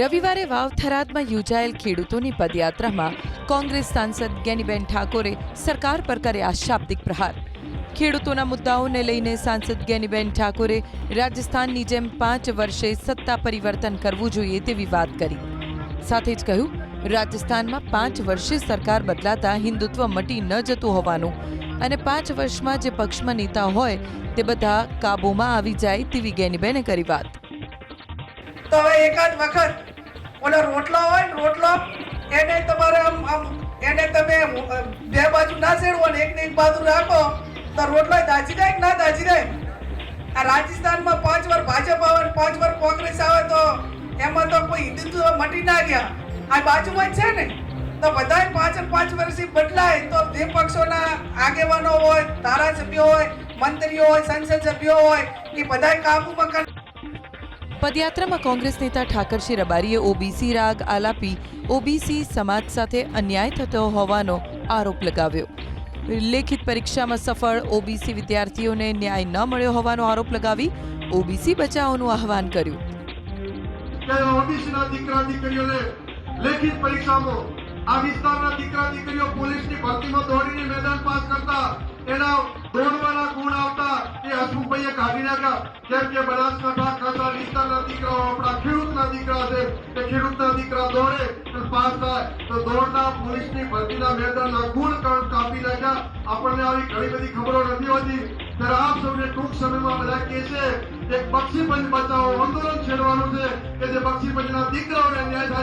રવિવારે વાવ થરાદમાં યોજાયેલ ખેડૂતોની પદયાત્રામાં કોંગ્રેસ સાંસદ જ્ઞાનીબેન ઠાકોરે સરકાર પર કર્યા શાબ્દિક પ્રહાર. ખેડૂતોના મુદ્દાઓને લઈને સાંસદ જ્ઞાનીબેન ઠાકોરે રાજસ્થાનની જેમ 5 વર્ષે સત્તા પરિવર્તન કરવું જોઈએ તેવી વાત કરી. સાથે જ કહ્યું, રાજસ્થાનમાં 5 વર્ષે સરકાર બદલાતા હિન્દુત્વ મટી ન જતું હોવાનું અને 5 વર્ષમાં જે પક્ષમાં નેતા હોય તે બધા કાબૂમાં આવી જાય તેવી જ્ઞાનીબેને કરી વાત. તો હવે એકાદ વખત ઓલો રોટલો હોય ને રોટલો એને તમારે આમ એને તમે બે બાજુ ના શેડવો ને એક બાજુ રાખો તો રોટલો દાજી જાય કે ના દાજી જાય. આ રાજસ્થાનમાં 5 વાર ભાજપ આવે 5 વાર કોંગ્રેસ આવે તો એમાં તો કોઈ હિન્દુત્વ મટી ના ગયા. આ બાજુમાં જ છે ને, તો બધાય 5 વર્ષથી બદલાય તો જે પક્ષોના આગેવાનો હોય, ધારાસભ્યો હોય, મંત્રીઓ હોય, સંસદ સભ્યો હોય એ બધાય કાબૂમાં કર. પદયાત્રામાં કોંગ્રેસ નેતા ઠાકરસિંહ રબારીએ ઓબીસી રાગ આલાપી ઓબીસી સમાજ સાથે અન્યાય થતો હોવાનો આરોપ લગાવ્યો. લેખિત પરીક્ષામાં સફળ ઓબીસી વિદ્યાર્થીઓને ન્યાય ન મળ્યો હોવાનો આરોપ લગાવી ઓબીસી બચાવોનું આહવાન કર્યું. ઓબીસીના દીકરા દીકરીઓને લેખિત પરીક્ષામાં આ વિસ્તારના દીકરા દીકરીઓ પોલીસની ભરતીમાં દોડીને મેદાન પાસ કરતા એના દોડવાના ગુણ આવતા એ હસમુખભાઈએ કાઢી નાખ્યા. કેમ કે બનાસકાંઠા ખાસા વિસ્તારના દીકરાઓ આપણા ખેડૂતના દીકરા છે. કે ખેડૂતના દીકરા દોડે અને પાસ થાય તો દોડના પોલીસની ભરતીના મેદાનના ગુણ કાપી નાખ્યા. આપણને આવી ઘણી બધી ખબરો નથી હોતી. ત્યારે આપ સૌને ટૂંક સમયમાં બધા કહે છે એક બક્ષી પંચ બચાવો આંદોલન છેડવાનું છે કે જે બક્ષી પંચના દીકરાઓને ન્યાય થાય.